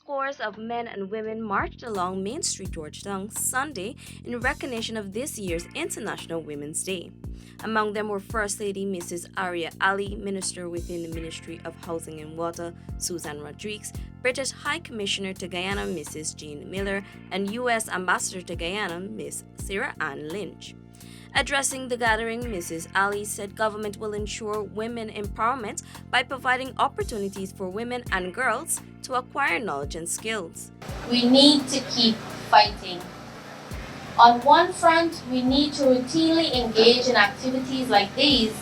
scores of men and women marched along Main Street Georgetown Sunday in recognition of this year's International Women's Day. Among them were First Lady Mrs. Arya, Minister within the Ministry of Housing and Water, Susan Rodrigues, British High Commissioner to Guyana, Mrs. Jean Miller, and U.S. Ambassador to Guyana, Ms. Sarah Ann Lynch. Addressing the gathering, Mrs. Ali said government will ensure women empowerment by providing opportunities for women and girls to acquire knowledge and skills. We need to keep fighting. On one front, we need to routinely engage in activities like these,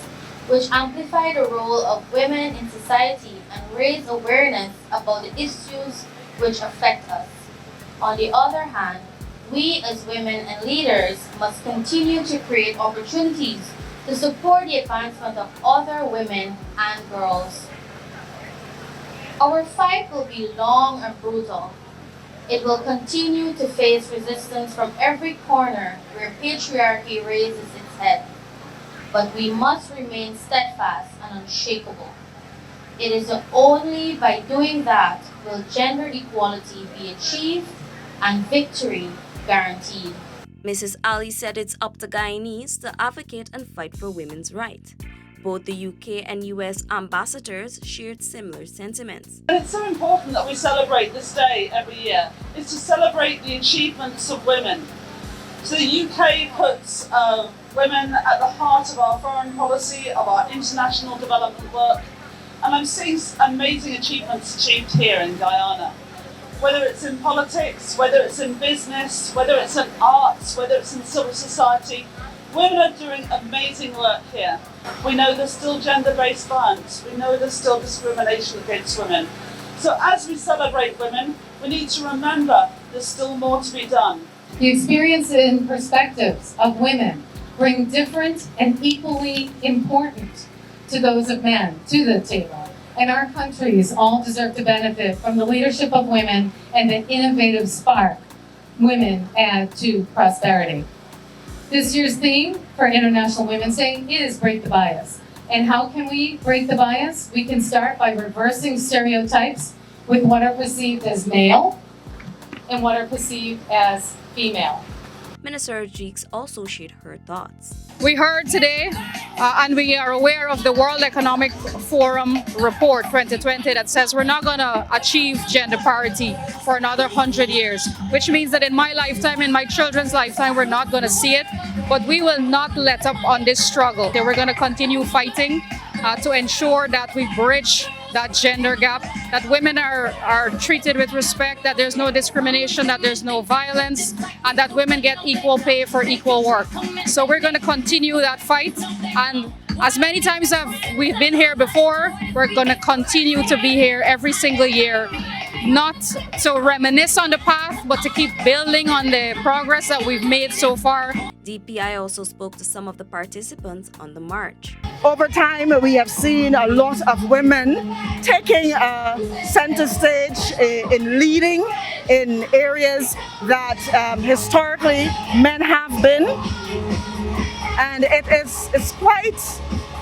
which amplify the role of women in society and raise awareness about the issues which affect us. On the other hand, we as women and leaders must continue to create opportunities to support the advancement of other women and girls. Our fight will be long and brutal. It will continue to face resistance from every corner where patriarchy raises its head. But we must remain steadfast and unshakable. It is only by doing that will gender equality be achieved and victory guaranteed. Mrs. Ali said it's up to Guyanese to advocate and fight for women's rights. Both the UK and US ambassadors shared similar sentiments. And it's so important that we celebrate this day every year. It's to celebrate the achievements of women. So the UK puts women at the heart of our foreign policy, of our international development work, and I'm seeing amazing achievements achieved here in Guyana. Whether it's in politics, whether it's in business, whether it's in arts, whether it's in civil society, women are doing amazing work here. We know there's still gender-based violence. We know there's still discrimination against women. So as we celebrate women, we need to remember there's still more to be done. The experience and perspectives of women bring different and equally important to those of men to the table. And our countries all deserve to benefit from the leadership of women and the innovative spark women add to prosperity. This year's theme for International Women's Day is Break the Bias. And how can we break the bias? We can start by reversing stereotypes with what are perceived as male and what are perceived as female. Minister Rodrigues also shared her thoughts. We heard today and we are aware of the World Economic Forum report 2020 that says we're not going to achieve gender parity for another 100 years, which means that in my lifetime, in my children's lifetime, we're not going to see it. But we will not let up on this struggle. We're going to continue fighting to ensure that we bridge that gender gap, that women are treated with respect, that there's no discrimination, that there's no violence, and that women get equal pay for equal work. So we're going to continue that fight, and as many times as we've been here before, we're going to continue to be here every single year, not to reminisce on the past, but to keep building on the progress that we've made so far. DPI also spoke to some of the participants on the march. Over time, we have seen a lot of women taking center stage in leading in areas that historically men have been. And it's quite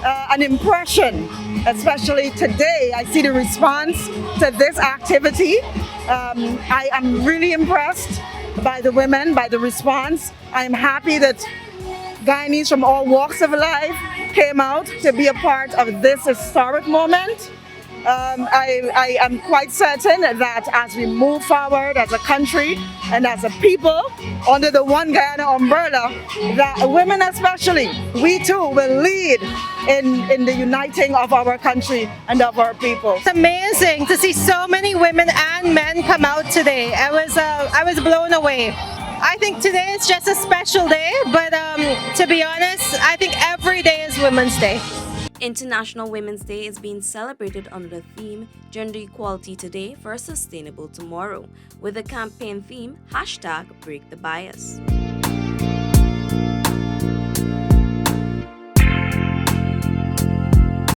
an impression, especially today. I see the response to this activity. I am really impressed by the women, by the response. I'm happy that Guyanese from all walks of life came out to be a part of this historic moment. I am quite certain that as we move forward as a country and as a people under the One Guyana umbrella, that women especially, we too will lead in the uniting of our country and of our people. It's amazing to see so many women and men come out today. I was blown away. I think today is just a special day, but to be honest, I think every day is Women's Day. International Women's Day is being celebrated under the theme Gender Equality Today for a Sustainable Tomorrow, with the campaign theme #BreakTheBias.